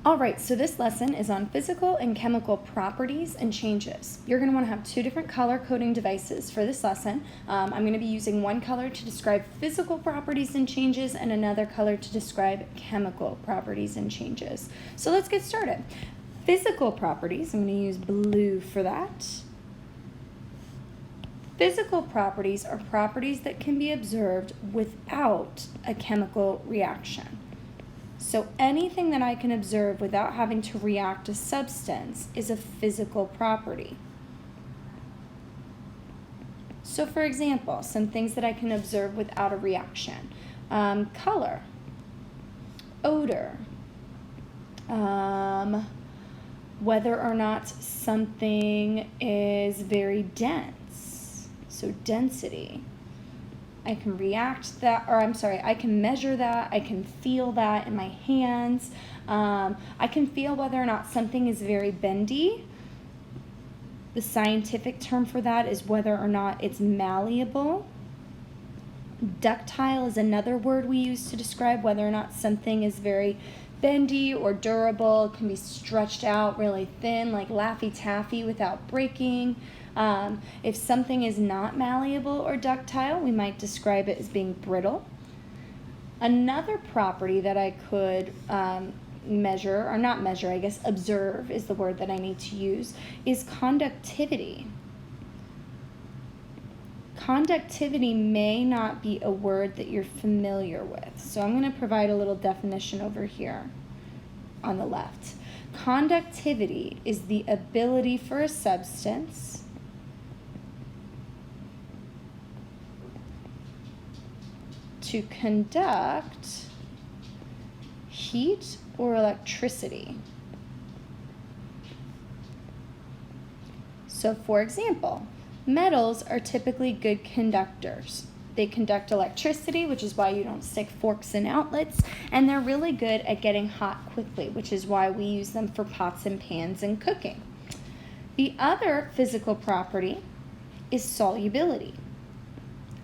All right, so this lesson is on physical and chemical properties and changes. You're going to want to have two different color coding devices for this lesson. I'm going to be using one color to describe physical properties and changes and another color to describe chemical properties and changes. So let's get started. Physical properties, I'm going to use blue for that. Physical properties are properties that can be observed without a chemical reaction. So anything that I can observe without having to react to substance is a physical property. So for example, some things that I can observe without a reaction. Color, odor, whether or not something is very dense, so density. I can I can measure that, I can feel that in my hands. I can feel whether or not something is very bendy. The scientific term for that is whether or not it's malleable. Ductile is another word we use to describe whether or not something is very bendy or durable. It can be stretched out really thin, like Laffy Taffy, without breaking. If something is not malleable or ductile, we might describe it as being brittle. Another property that I could observe is the word that I need to use, is conductivity. Conductivity may not be a word that you're familiar with, so I'm going to provide a little definition over here on the left. Conductivity is the ability for a substance to conduct heat or electricity. So for example, metals are typically good conductors. They conduct electricity, which is why you don't stick forks in outlets, and they're really good at getting hot quickly, which is why we use them for pots and pans and cooking. The other physical property is solubility.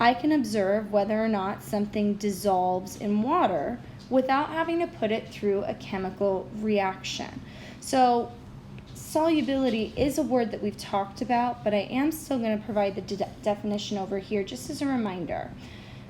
I can observe whether or not something dissolves in water without having to put it through a chemical reaction. So solubility is a word that we've talked about, but I am still going to provide the definition over here just as a reminder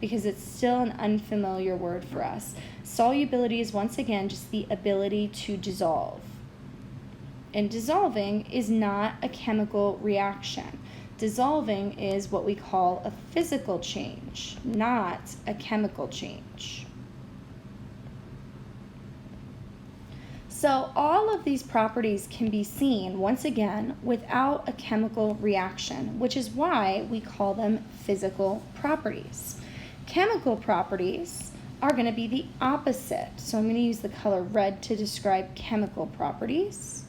because it's still an unfamiliar word for us. Solubility is once again just the ability to dissolve. And dissolving is not a chemical reaction. Dissolving is what we call a physical change, not a chemical change. So all of these properties can be seen, once again, without a chemical reaction, which is why we call them physical properties. Chemical properties are going to be the opposite. So I'm going to use the color red to describe chemical properties.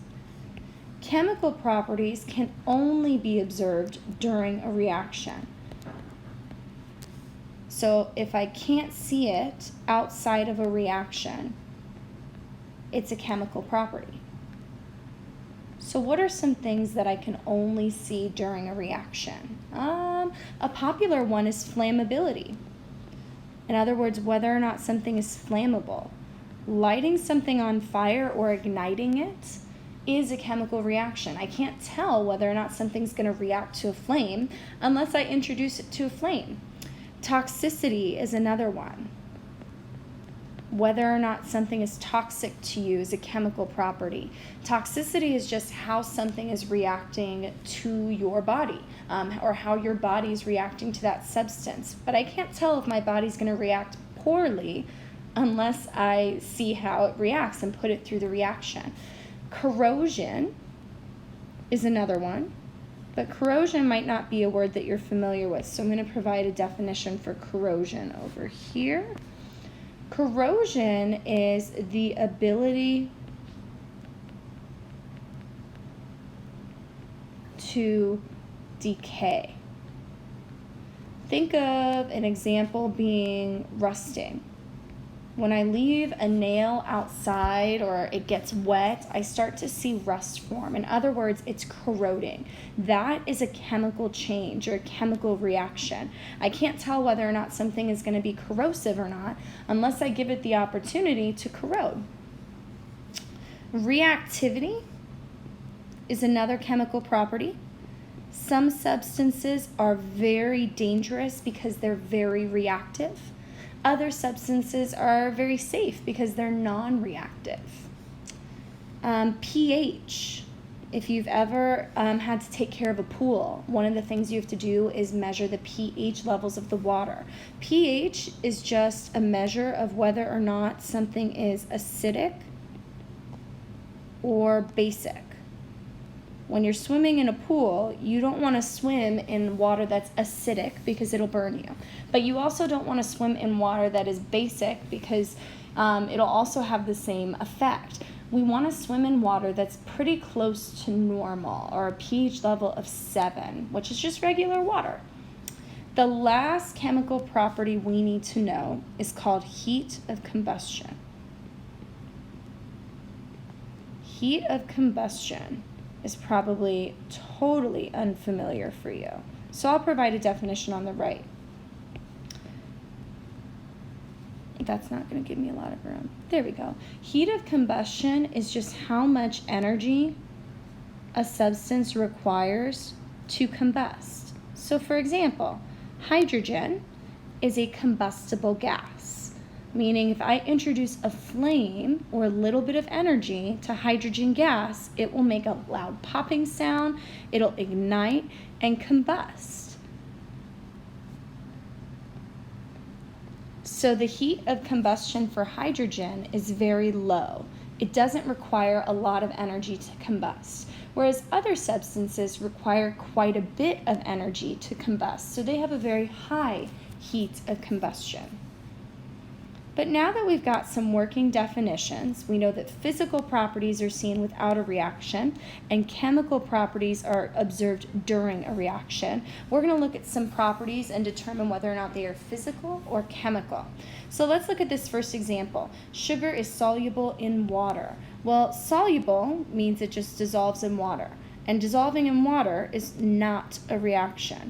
Chemical properties can only be observed during a reaction. So if I can't see it outside of a reaction, it's a chemical property. So what are some things that I can only see during a reaction? A popular one is flammability. In other words, whether or not something is flammable. Lighting something on fire or igniting it is a chemical reaction. I can't tell whether or not something's going to react to a flame unless I introduce it to a flame. Toxicity is another one. Whether or not something is toxic to you is a chemical property. Toxicity is just how something is reacting to your body, or how your body is reacting to that substance. But I can't tell if my body's going to react poorly unless I see how it reacts and put it through the reaction. Corrosion is another one, but corrosion might not be a word that you're familiar with, so I'm going to provide a definition for corrosion over here. Corrosion is the ability to decay. Think of an example being rusting. When I leave a nail outside or it gets wet, I start to see rust form. In other words, it's corroding. That is a chemical change or a chemical reaction. I can't tell whether or not something is going to be corrosive or not unless I give it the opportunity to corrode. Reactivity is another chemical property. Some substances are very dangerous because they're very reactive. Other substances are very safe because they're non-reactive. pH. If you've ever had to take care of a pool, one of the things you have to do is measure the pH levels of the water. pH is just a measure of whether or not something is acidic or basic. When you're swimming in a pool, you don't want to swim in water that's acidic because it'll burn you. But you also don't want to swim in water that is basic because it'll also have the same effect. We want to swim in water that's pretty close to normal, or a pH level of 7, which is just regular water. The last chemical property we need to know is called heat of combustion. Heat of combustion is probably totally unfamiliar for you. So I'll provide a definition on the right. That's not going to give me a lot of room. There we go. Heat of combustion is just how much energy a substance requires to combust. So for example, hydrogen is a combustible gas, meaning if I introduce a flame or a little bit of energy to hydrogen gas, it will make a loud popping sound, it'll ignite and combust. So the heat of combustion for hydrogen is very low. It doesn't require a lot of energy to combust, whereas other substances require quite a bit of energy to combust. So they have a very high heat of combustion. But now that we've got some working definitions, we know that physical properties are seen without a reaction and chemical properties are observed during a reaction. We're going to look at some properties and determine whether or not they are physical or chemical. So let's look at this first example. Sugar is soluble in water. Well, soluble means it just dissolves in water, and dissolving in water is not a reaction,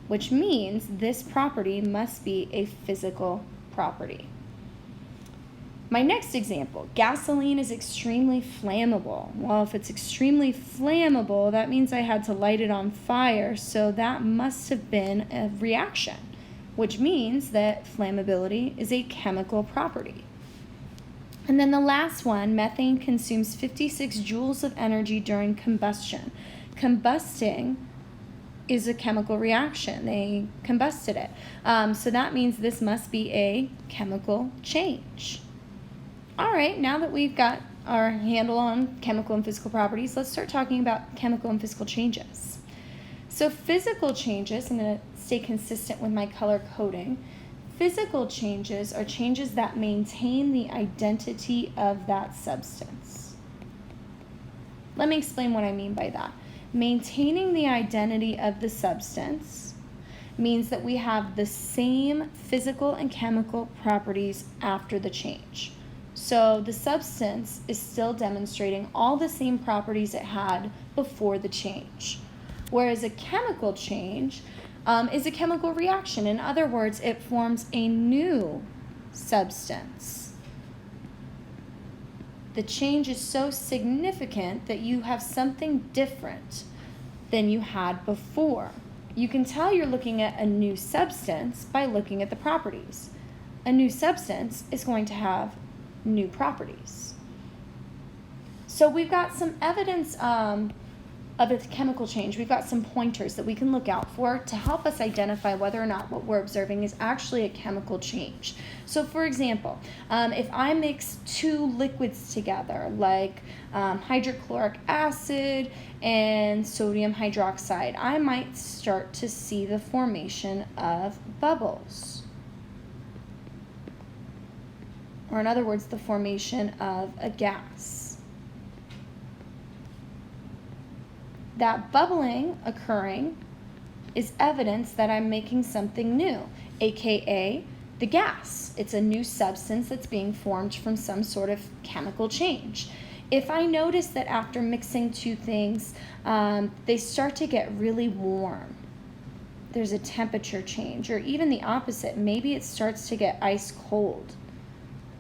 which means this property must be a physical property. My next example, gasoline is extremely flammable. Well, if it's extremely flammable, that means I had to light it on fire, so that must have been a reaction, which means that flammability is a chemical property. And then the last one, methane consumes 56 joules of energy during combustion. Combusting is a chemical reaction. They combusted it. So that means this must be a chemical change. All right, now that we've got our handle on chemical and physical properties, let's start talking about chemical and physical changes. So physical changes, I'm going to stay consistent with my color coding. Physical changes are changes that maintain the identity of that substance. Let me explain what I mean by that. Maintaining the identity of the substance means that we have the same physical and chemical properties after the change. So the substance is still demonstrating all the same properties it had before the change. Whereas a chemical change is a chemical reaction. In other words, it forms a new substance. The change is so significant that you have something different than you had before. You can tell you're looking at a new substance by looking at the properties. A new substance is going to have new properties. So we've got some evidence of a chemical change. We've got some pointers that we can look out for to help us identify whether or not what we're observing is actually a chemical change. So for example, if I mix two liquids together, like hydrochloric acid and sodium hydroxide, I might start to see the formation of bubbles. Or in other words, the formation of a gas. That bubbling occurring is evidence that I'm making something new, aka the gas. It's a new substance that's being formed from some sort of chemical change. If I notice that after mixing two things, they start to get really warm, there's a temperature change, or even the opposite, maybe it starts to get ice cold.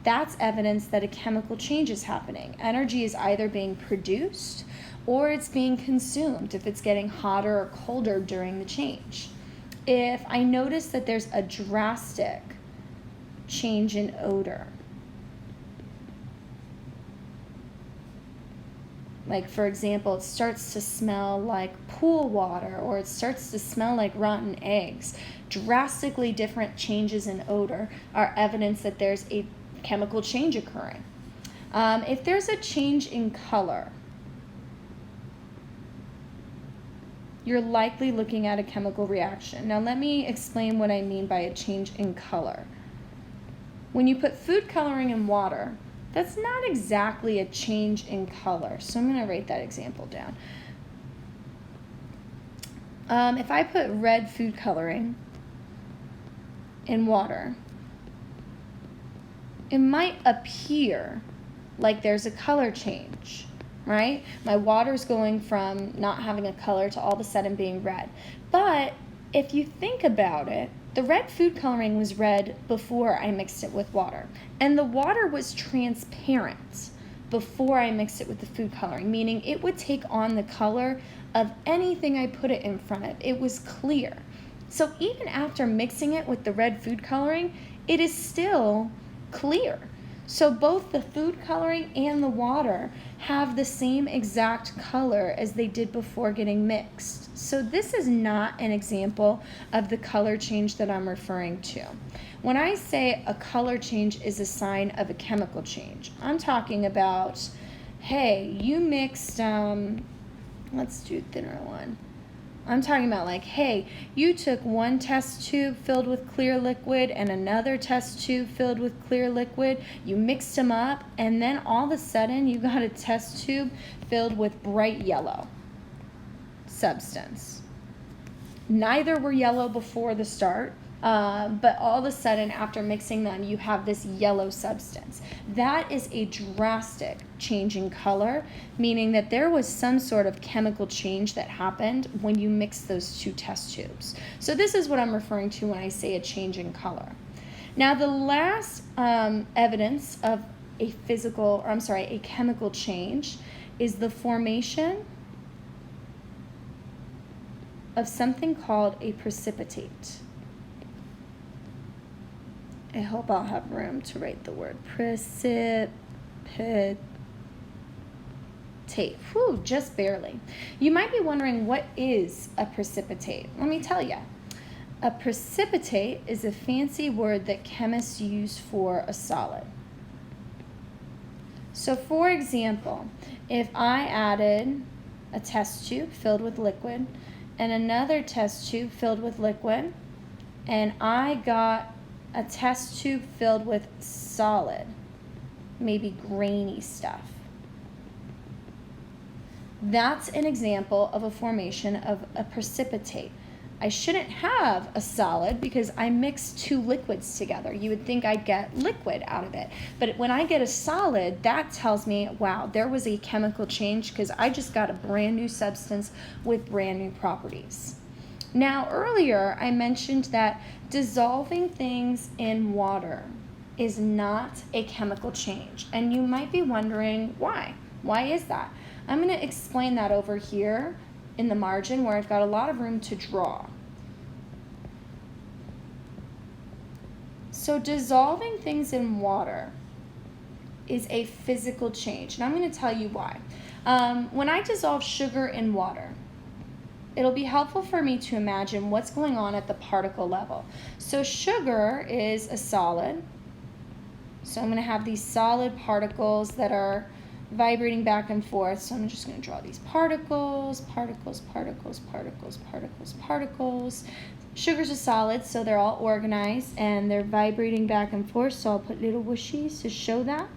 That's evidence that a chemical change is happening. Energy is either being produced or it's being consumed if it's getting hotter or colder during the change. If I notice that there's a drastic change in odor, like for example, it starts to smell like pool water or it starts to smell like rotten eggs, drastically different changes in odor are evidence that there's a chemical change occurring. If there's a change in color, you're likely looking at a chemical reaction. Now let me explain what I mean by a change in color. When you put food coloring in water, that's not exactly a change in color. So I'm going to write that example down. If I put red food coloring in water, it might appear like there's a color change, right? My water's going from not having a color to all of a sudden being red. But if you think about it, the red food coloring was red before I mixed it with water. And the water was transparent before I mixed it with the food coloring, meaning it would take on the color of anything I put it in front of. It was clear. So even after mixing it with the red food coloring, it is still clear. So both the food coloring and the water have the same exact color as they did before getting mixed. So this is not an example of the color change that I'm referring to. When I say a color change is a sign of a chemical change, I'm talking about, hey, you mixed, let's do thinner one. I'm talking about like, hey, you took one test tube filled with clear liquid and another test tube filled with clear liquid. You mixed them up, and then all of a sudden you got a test tube filled with bright yellow substance. Neither were yellow before the start, but all of a sudden after mixing them, you have this yellow substance. That is a drastic change in color, meaning that there was some sort of chemical change that happened when you mix those two test tubes. So this is what I'm referring to when I say a change in color. Now the last evidence of a chemical change is the formation of something called a precipitate. I hope I'll have room to write the word precipitate. Whew, just barely. You might be wondering, what is a precipitate? Let me tell you. A precipitate is a fancy word that chemists use for a solid. So for example, if I added a test tube filled with liquid and another test tube filled with liquid, and I got a test tube filled with solid, maybe grainy stuff. That's an example of a formation of a precipitate. I shouldn't have a solid because I mixed two liquids together. You would think I'd get liquid out of it. But when I get a solid, that tells me, wow, there was a chemical change because I just got a brand new substance with brand new properties. Now, earlier I mentioned that dissolving things in water is not a chemical change. And you might be wondering why. Why is that? I'm going to explain that over here in the margin where I've got a lot of room to draw. So dissolving things in water is a physical change. And I'm going to tell you why. When I dissolve sugar in water, it'll be helpful for me to imagine what's going on at the particle level. So sugar is a solid. So I'm going to have these solid particles that are vibrating back and forth. So I'm just going to draw these particles, particles, particles, particles, particles, particles. Sugar's a solid, so they're all organized and they're vibrating back and forth. So I'll put little whooshies to show that.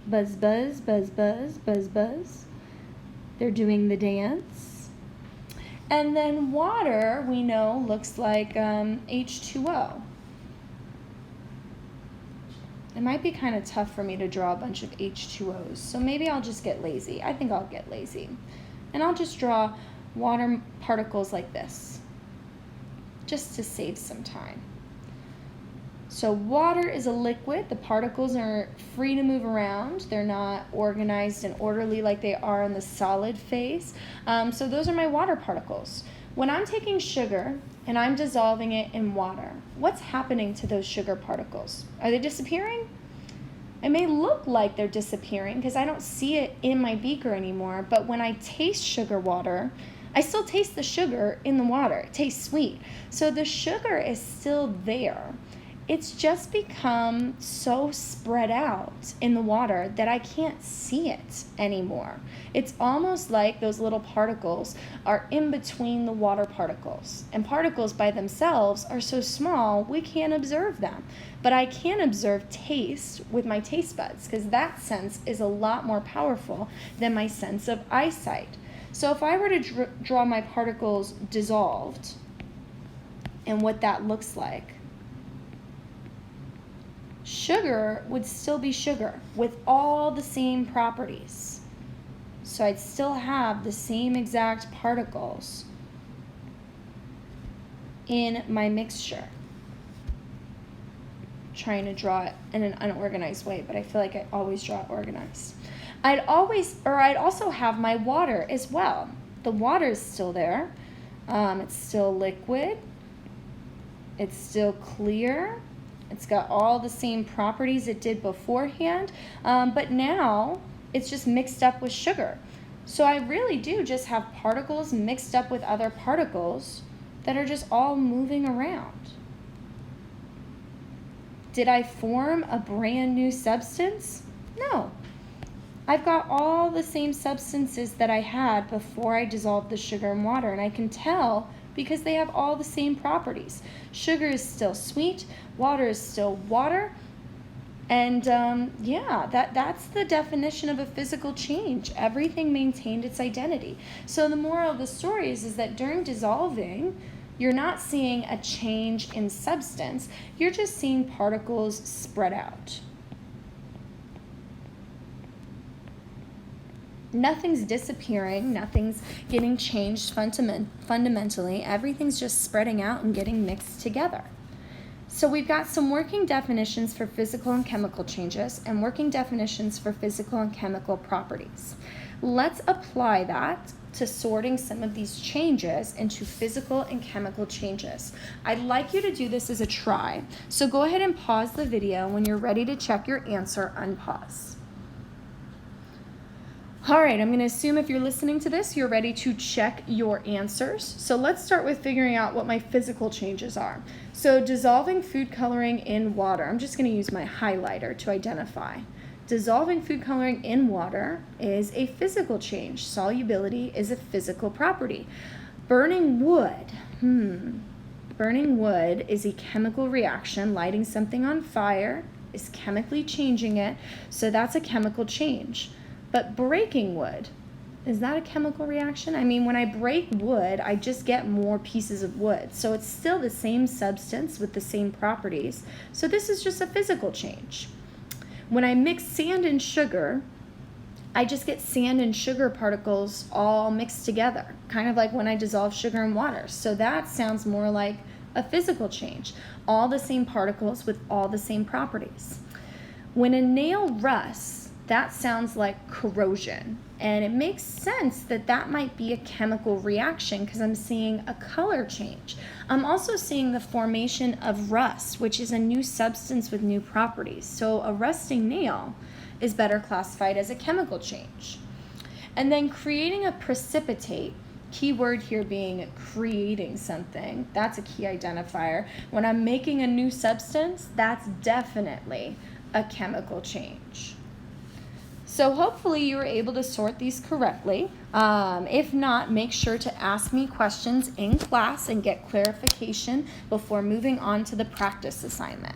Buzz, buzz, buzz, buzz, buzz, buzz. They're doing the dance. And then water, we know, looks like H2O. It might be kind of tough for me to draw a bunch of H2Os, so maybe I'll just get lazy. I think I'll get lazy. And I'll just draw water particles like this, just to save some time. So water is a liquid. The particles are free to move around. They're not organized and orderly like they are in the solid phase. So those are my water particles. When I'm taking sugar and I'm dissolving it in water, what's happening to those sugar particles? Are they disappearing? It may look like they're disappearing because I don't see it in my beaker anymore, but when I taste sugar water, I still taste the sugar in the water. It tastes sweet. So the sugar is still there. It's just become so spread out in the water that I can't see it anymore. It's almost like those little particles are in between the water particles. And particles by themselves are so small, we can't observe them. But I can observe taste with my taste buds because that sense is a lot more powerful than my sense of eyesight. So if I were to draw my particles dissolved and what that looks like, sugar would still be sugar with all the same properties. So I'd still have the same exact particles in my mixture. I'm trying to draw it in an unorganized way, but I feel like I always draw it organized. I'd also have my water as well. The water is still there. It's still liquid. It's still clear. It's got all the same properties it did beforehand, but now it's just mixed up with sugar. So I really do just have particles mixed up with other particles that are just all moving around. Did I form a brand new substance? No. I've got all the same substances that I had before I dissolved the sugar in water, and I can tell because they have all the same properties. Sugar is still sweet, water is still water, and that's the definition of a physical change. Everything maintained its identity. So the moral of the story is that during dissolving, you're not seeing a change in substance, you're just seeing particles spread out. Nothing's disappearing, nothing's getting changed fundamentally, everything's just spreading out and getting mixed together. So we've got some working definitions for physical and chemical changes and working definitions for physical and chemical properties. Let's apply that to sorting some of these changes into physical and chemical changes. I'd like you to do this as a try. So go ahead and pause the video. When you're ready to check your answer, unpause. All right, I'm going to assume if you're listening to this, you're ready to check your answers. So let's start with figuring out what my physical changes are. So dissolving food coloring in water. I'm just going to use my highlighter to identify. Dissolving food coloring in water is a physical change. Solubility is a physical property. Burning wood. Burning wood is a chemical reaction. Lighting something on fire is chemically changing it, so that's a chemical change. But breaking wood, is that a chemical reaction? I mean, when I break wood, I just get more pieces of wood. So it's still the same substance with the same properties. So this is just a physical change. When I mix sand and sugar, I just get sand and sugar particles all mixed together, kind of like when I dissolve sugar in water. So that sounds more like a physical change. All the same particles with all the same properties. When a nail rusts, that sounds like corrosion, and it makes sense that that might be a chemical reaction because I'm seeing a color change. I'm also seeing the formation of rust, which is a new substance with new properties. So a rusting nail is better classified as a chemical change. And then creating a precipitate, key word here being creating something, that's a key identifier. When I'm making a new substance, that's definitely a chemical change. So hopefully you were able to sort these correctly. If not, make sure to ask me questions in class and get clarification before moving on to the practice assignment.